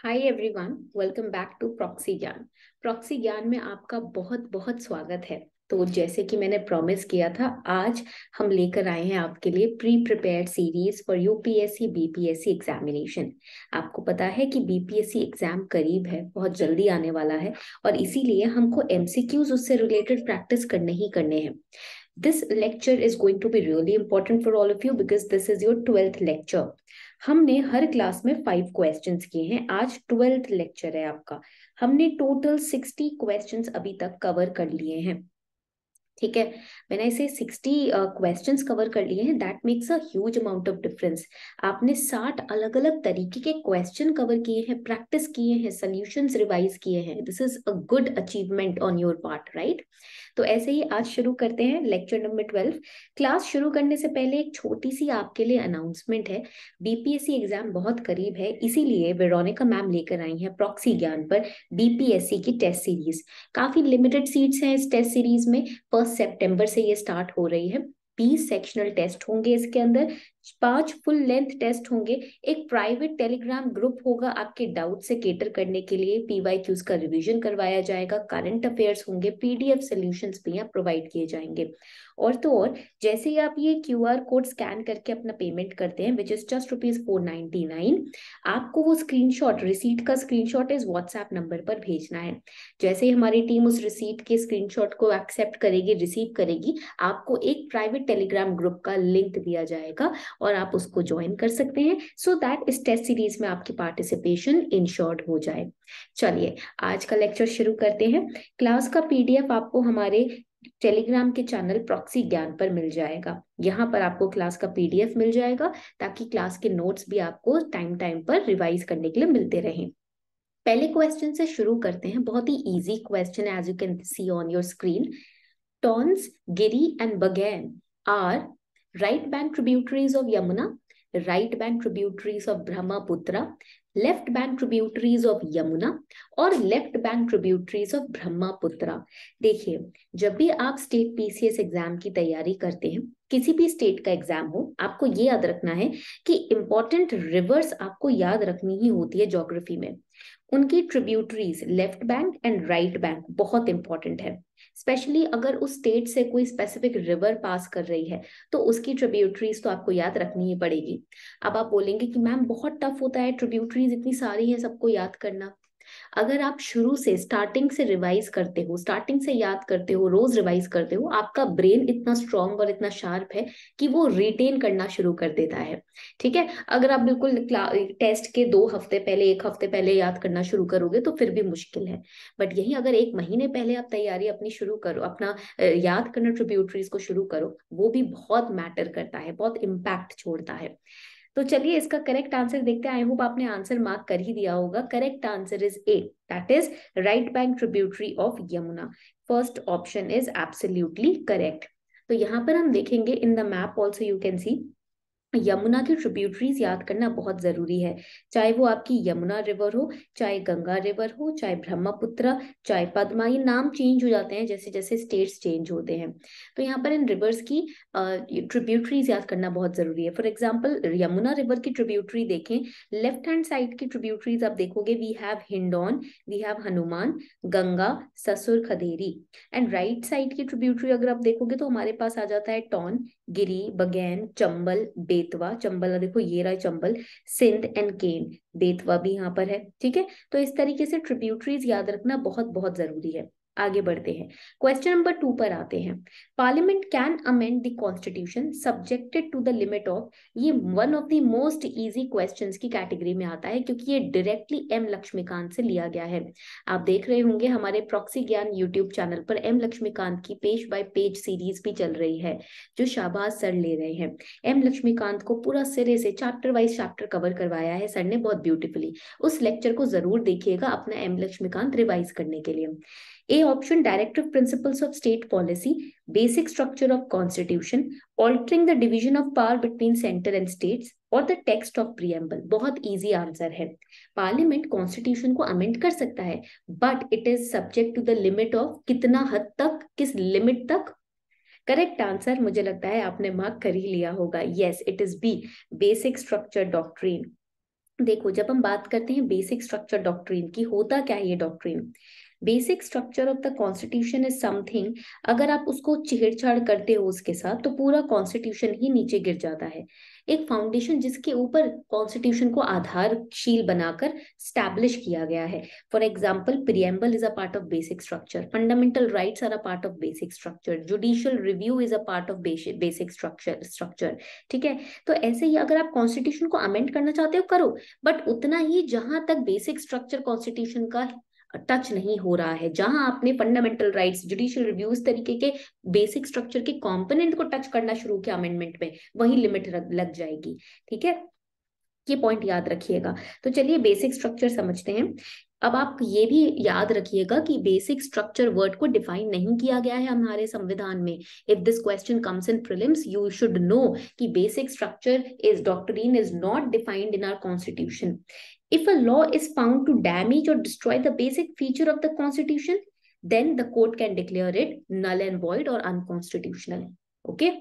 Hi everyone, welcome back to proxy Gyan. Proxy Gyan में आपका बहुत बहुत स्वागत है। तो जैसे कि मैंने प्रॉमिस किया था, आज हम लेकर आए हैं आपके लिए pre prepared series for UPSC BPSC examination. आपको पता है कि बीपीएससी एग्जाम करीब है, बहुत जल्दी आने वाला है, और इसीलिए हमको एमसीक्यूज उससे रिलेटेड प्रैक्टिस करने ही करने हैं। This lecture is going to be really important for all of you because this is your 12th lecture. हमने हर क्लास में 5 क्वेश्चंस किए हैं। आज 12th लेक्चर है आपका। हमने टोटल 60 क्वेश्चंस अभी तक कवर कर लिए हैं। ठीक है, मैंने इसे 60 क्वेश्चंस कवर कर लिए हैं। That makes a huge amount of difference. आपने 60 अलग अलग तरीके के क्वेश्चन कवर किए हैं, प्रैक्टिस किए हैं, सॉल्यूशंस रिवाइज किए हैं। This is a good achievement on your part, right? तो ऐसे ही आज शुरू करते हैं लेक्चर नंबर 12। क्लास शुरू करने से पहले एक छोटी सी आपके लिए अनाउंसमेंट है। बीपीएससी एग्जाम बहुत करीब है, इसीलिए वेरोनिका मैम लेकर आई हैं प्रॉक्सी ज्ञान पर बीपीएससी की टेस्ट सीरीज। काफी लिमिटेड सीट्स हैं इस टेस्ट सीरीज में। 1 सितंबर से ये स्टार्ट हो रही है। 20 सेक्शनल टेस्ट होंगे इसके अंदर, 5 फुल लेंथ टेस्ट होंगे, एक प्राइवेट टेलीग्राम ग्रुप होगा आपके डाउट से केटर करने के लिए, पीवाईक्यूज का रिवीजन करवाया जाएगा, करंट अफेयर्स होंगे, पीडीएफ सॉल्यूशंस भी यहाँ प्रोवाइड किए जाएंगे। और तो और, जैसे ही आप ये क्यूआर कोड स्कैन करके अपना पेमेंट करते हैं, विच इज जस्ट ₹499, आपको वो स्क्रीनशॉट, रिसीट का स्क्रीनशॉट इस व्हाट्सएप नंबर पर भेजना है। जैसे ही हमारी टीम उस रिसीट के स्क्रीनशॉट को एक्सेप्ट करेगी, रिसीव करेगी, आपको एक प्राइवेट टेलीग्राम ग्रुप का लिंक दिया जाएगा और आप उसको ज्वाइन कर सकते हैं, सो दैट इस टेस्ट सीरीज में आपकी पार्टिसिपेशन इंश्योर्ड हो जाए। चलिए आज का लेक्चर शुरू करते हैं। क्लास का पीडीएफ आपको हमारे टेलीग्राम के चैनल प्रॉक्सी ज्ञान पर मिल जाएगा। यहाँ पर आपको क्लास का पीडीएफ मिल जाएगा ताकि क्लास के नोट्स भी आपको टाइम टाइम पर रिवाइज करने के लिए मिलते रहें। पहले क्वेश्चन से शुरू करते हैं। बहुत ही इजी क्वेश्चन है, as you can see on your screen. Tons, Giri and Baghain are right bank tributaries of Yamuna, right bank tributaries of Brahmaputra, left bank tributaries of Yamuna और left bank tributaries of Brahmaputra। देखिए, जब भी आप state PCS exam की तैयारी करते हैं, किसी भी स्टेट का एग्जाम हो, आपको ये याद रखना है कि इंपॉर्टेंट रिवर्स आपको याद रखनी ही होती है ज्योग्राफी में। उनकी tributaries left bank and right bank बहुत इंपॉर्टेंट है। स्पेशली अगर उस स्टेट से कोई स्पेसिफिक रिवर पास कर रही है तो उसकी ट्रिब्यूटरीज तो आपको याद रखनी ही पड़ेगी। अब आप बोलेंगे कि मैम बहुत टफ होता है, ट्रिब्यूटरीज इतनी सारी है, सबको याद करना। अगर आप शुरू से स्टार्टिंग से रिवाइज करते हो, स्टार्टिंग से याद करते हो, रोज रिवाइज करते हो, आपका ब्रेन इतना स्ट्रांग और इतना शार्प है कि वो रिटेन करना शुरू कर देता है। ठीक है, अगर आप बिल्कुल टेस्ट के 2 हफ्ते पहले, 1 हफ्ते पहले याद करना शुरू करोगे तो फिर भी मुश्किल है। बट यही अगर 1 महीने पहले आप तैयारी अपनी शुरू करो, अपना याद करना ट्रिब्यूटरीज को शुरू करो, वो भी बहुत मैटर करता है, बहुत इम्पैक्ट छोड़ता है। तो चलिए इसका करेक्ट आंसर देखते हैं। आई होप आपने आंसर मार्क कर ही दिया होगा। Correct answer is a, that is right bank tributary of Yamuna. First option is absolutely correct. तो यहाँ पर हम देखेंगे in the map also you can सी यमुना की ट्रिब्यूटरीज याद करना बहुत जरूरी है। चाहे वो आपकी यमुना रिवर हो, चाहे गंगा रिवर हो, चाहे ब्रह्मपुत्र, चाहे पद्मा, ये नाम चेंज हो जाते हैं जैसे जैसे स्टेट्स चेंज होते हैं। तो यहाँ पर इन रिवर्स की ट्रिब्यूटरीज याद करना बहुत जरूरी है। फॉर एग्जाम्पल यमुना रिवर की ट्रिब्यूटरी देखें, लेफ्ट हैंड साइड की ट्रिब्यूटरीज आप देखोगे, we have Hindon, we have Hanuman, Ganga, Sasur, Khaderi. And right side की ट्रिब्यूटरी अगर आप देखोगे तो हमारे पास आ जाता है टॉन, गिरी, बगैन, चंबल, बेतवा। चंबल देखो, ये रहा चंबल, सिंध एंड केन। बेतवा भी यहाँ पर है। ठीक है, तो इस तरीके से ट्रिब्यूटरीज याद रखना बहुत बहुत जरूरी है। आगे बढ़ते हैं, क्वेश्चन नंबर 2 पर आते हैं। Parliament can amend the constitution subjected to the limit of. ये one of the most easy questions की कैटेगरी में आता है क्योंकि ये डायरेक्टली एम लक्ष्मीकांत से लिया गया है। आप देख रहे होंगे हमारे प्रॉक्सी ज्ञान यूट्यूब चैनल पर एम लक्ष्मीकांत की पेज बाय पेज सीरीज भी चल रही है, जो शाहबाज सर ले रहे हैं। एम लक्ष्मीकांत को पूरा सिरे से चैप्टर वाइज चैप्टर कवर करवाया है सर ने बहुत ब्यूटीफुली। उस लेक्चर को जरूर देखिएगा अपना एम लक्ष्मीकांत रिवाइज करने के लिए। A option, directive principles of state policy, basic structure of constitution, altering the division of power between center and states, और the text of preamble। बहुत इजी आंसर है। पार्लियामेंट कॉन्स्टिट्यूशन को अमेंड कर सकता है, but it is subject to the limit of, कितना हद तक, किस लिमिट तक। करेक्ट आंसर मुझे लगता है आपने मार्क कर ही लिया होगा। Yes, it is B, basic structure doctrine. देखो, जब हम बात करते हैं बेसिक स्ट्रक्चर डॉक्ट्रिन की, होता क्या है ये doctrine? Basic structure of the constitution is something, अगर आप उसको छेड़छाड़ करते हो उसके साथ तो पूरा कॉन्स्टिट्यूशन ही नीचे गिर जाता है। एक फाउंडेशन जिसके ऊपर कॉन्स्टिट्यूशन को आधारशील बनाकर स्टैब्लिश किया गया है। For example, preamble is a part of basic structure, fundamental rights are a part of basic structure, judicial review is a part of basic structure. ठीक है, तो ऐसे ही अगर आप कॉन्स्टिट्यूशन को अमेंड करना चाहते हो करो, बट उतना ही जहां तक बेसिक स्ट्रक्चर कॉन्स्टिट्यूशन का टच नहीं हो रहा है, जहां आपने फंडामेंटल राइट्स, जुडिशियल रिव्यू, इस तरीके के बेसिक स्ट्रक्चर के कंपोनेंट को टच करना शुरू किया अमेंडमेंट में, वही लिमिट लग जाएगी। ठीक है, ये पॉइंट याद रखिएगा। तो चलिए बेसिक स्ट्रक्चर समझते हैं। अब आप ये भी याद रखिएगा कि बेसिक स्ट्रक्चर वर्ड को डिफाइन नहीं किया गया है हमारे संविधान में। If this question comes in prelims, you should know कि basic structure is doctrine is not defined in our constitution. If a law is found to damage or destroy the basic feature of the Constitution, then the court can declare it null and void or unconstitutional. Okay?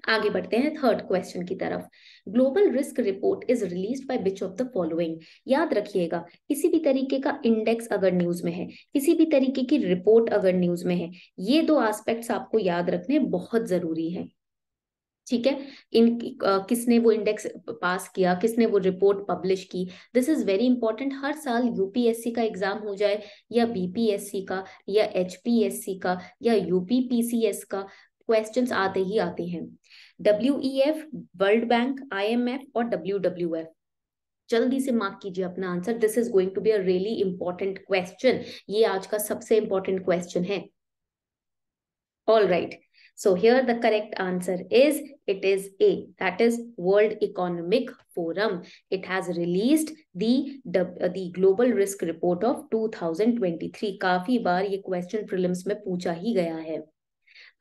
आगे बढ़ते हैं third question की तरफ। Global risk report is released by which of the following? याद रखिएगा, किसी भी तरीके का इंडेक्स अगर न्यूज में है, किसी भी तरीके की रिपोर्ट अगर न्यूज में है, ये दो एस्पेक्ट्स आपको याद रखने बहुत जरूरी है। ठीक है, किसने वो इंडेक्स पास किया, किसने वो रिपोर्ट पब्लिश की, दिस इज वेरी इंपॉर्टेंट। हर साल यूपीएससी का एग्जाम हो जाए या बीपीएससी का या एचपीएससी का या यूपीपीसीएस का, क्वेश्चंस आते ही आते हैं। डब्ल्यूईएफ, वर्ल्ड बैंक, आईएमएफ और डब्ल्यूडब्ल्यूएफ, जल्दी से मार्क कीजिए अपना answer. This is going to be a really important question, ये आज का सबसे इंपॉर्टेंट क्वेश्चन है। All right. So here the correct answer is, it is A, that is World Economic Forum. It has released the Global Risk Report of 2023. काफी बार ये question prelims में पूछा ही गया है।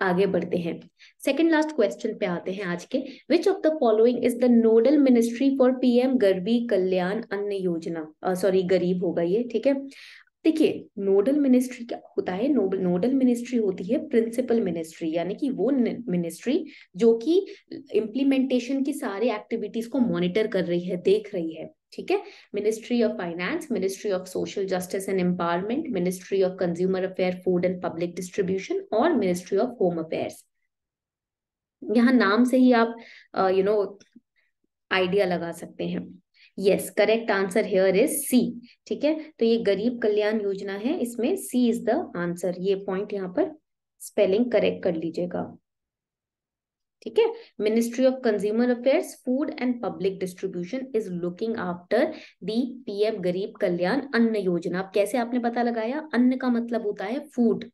आगे बढ़ते हैं, सेकंड लास्ट क्वेश्चन पे आते हैं आज के। Which of the following is the nodal ministry for PM गरीब कल्याण अन्न योजना? सॉरी, गरीब होगा ये। ठीक है, देखिए नोडल मिनिस्ट्री क्या होता है? नोडल मिनिस्ट्री होती है प्रिंसिपल मिनिस्ट्री, यानी कि वो मिनिस्ट्री जो कि इम्प्लीमेंटेशन की सारी एक्टिविटीज को मॉनिटर कर रही है, देख रही है। ठीक है, ministry of finance, ministry of social justice and empowerment, ministry of consumer affair, food and public distribution और मिनिस्ट्री ऑफ होम अफेयर्स। यहाँ नाम से ही आप आइडिया लगा सकते हैं। Yes, correct answer here is C. ठीक है, तो ये गरीब कल्याण योजना है, इसमें सी इज द आंसर। ये पॉइंट यहाँ पर स्पेलिंग करेक्ट कर लीजिएगा। ठीक है, ministry of consumer affairs, food and public distribution is looking after the PM गरीब कल्याण अन्न योजना। अब कैसे आपने पता लगाया? अन्न का मतलब होता है food,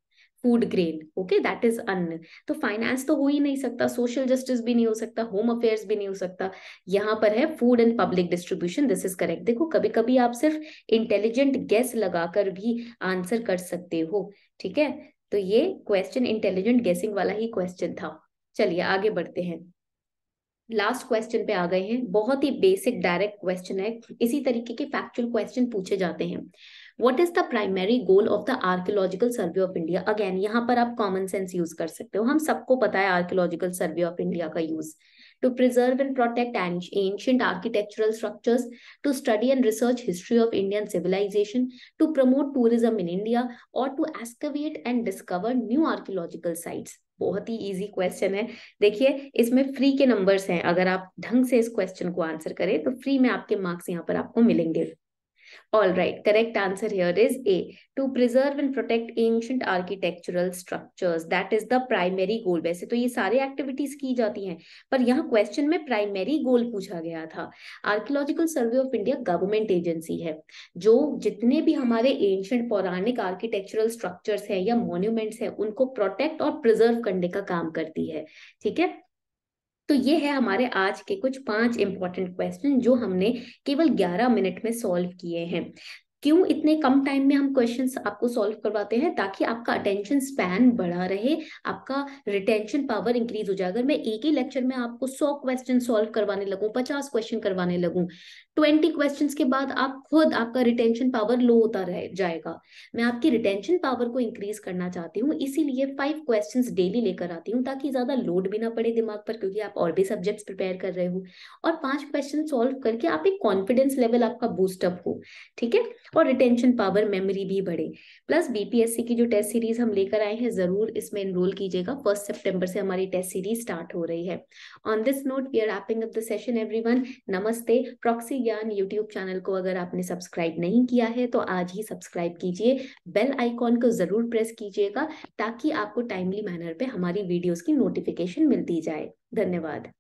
food grain. Okay, that is अन्न। तो फाइनेंस तो हो ही नहीं सकता, सोशल जस्टिस भी नहीं हो सकता, होम अफेयर्स भी नहीं हो सकता, यहाँ पर है food and public distribution. This is correct. देखो, कभी कभी आप सिर्फ इंटेलिजेंट गेस लगाकर भी आंसर कर सकते हो। ठीक है, तो ये क्वेश्चन इंटेलिजेंट गेसिंग वाला ही क्वेश्चन था। चलिए आगे बढ़ते हैं, लास्ट क्वेश्चन पे आ गए हैं। बहुत ही बेसिक डायरेक्ट क्वेश्चन है, इसी तरीके के फैक्चुअल क्वेश्चन पूछे जाते हैं। What is the primary goal of the archaeological survey of India? Again यहाँ पर आप कॉमन सेंस यूज कर सकते हो, हम सबको पता है आर्कियोलॉजिकल सर्वे ऑफ इंडिया का use. To preserve and protect ancient architectural structures, to study and research history of Indian civilisation, to promote tourism in India और to excavate and discover new archaeological sites. बहुत ही easy question है। देखिए, इसमें free के numbers हैं, अगर आप ढंग से इस क्वेश्चन को आंसर करें तो फ्री में आपके मार्क्स यहाँ पर आपको मिलेंगे। All right, correct answer here is A, to preserve and protect ancient architectural structures. That is the primary goal. वैसे तो ये सारे एक्टिविटीज की जाती हैं, पर यहाँ क्वेश्चन में प्राइमरी गोल पूछा गया था। Archaeological survey of India government agency है जो जितने भी हमारे एंशियंट पौराणिक आर्किटेक्चरल स्ट्रक्चर्स हैं या मॉन्यूमेंट्स हैं उनको प्रोटेक्ट और प्रिजर्व करने का काम करती है। ठीक है, तो ये है हमारे आज के कुछ 5 इंपॉर्टेंट क्वेश्चन जो हमने केवल 11 मिनट में सॉल्व किए हैं। क्यों इतने कम टाइम में हम क्वेश्चंस आपको सॉल्व करवाते हैं? ताकि आपका अटेंशन स्पैन बढ़ा रहे, आपका रिटेंशन पावर इंक्रीज हो जाए। अगर मैं एक ही लेक्चर में आपको 100 क्वेश्चन सॉल्व करवाने लगूं, 50 क्वेश्चन करवाने लगूं, 20 क्वेश्चंस के बाद आप खुद आपका रिटेंशन पावर लो होता रह जाएगा। मैं आपकी रिटेंशन पावर को इंक्रीज करना चाहती हूँ, इसीलिए 5 क्वेश्चंस डेली लेकर आती हूँ ताकि ज्यादा लोड भी ना पड़े दिमाग पर, क्योंकि आप और भी सब्जेक्ट्स प्रिपेयर कर रहे हो। और 5 क्वेश्चन सॉल्व करके आप एक कॉन्फिडेंस लेवल आपका बूस्टअप हो, ठीक है, और रिटेंशन पावर, मेमोरी भी बढ़े। प्लस बीपीएससी की जो टेस्ट सीरीज हम लेकर आए हैं, जरूर इसमें एनरोल कीजिएगा। 1 सितंबर से हमारी टेस्ट सीरीज स्टार्ट हो रही है। On this note we are wrapping up the session everyone. नमस्ते। प्रॉक्सी ज्ञान यूट्यूब चैनल को अगर आपने सब्सक्राइब नहीं किया है तो आज ही सब्सक्राइब कीजिए, बेल आइकॉन को जरूर प्रेस कीजिएगा ताकि आपको टाइमली मैनर पे हमारी वीडियोस की नोटिफिकेशन मिलती जाए। धन्यवाद।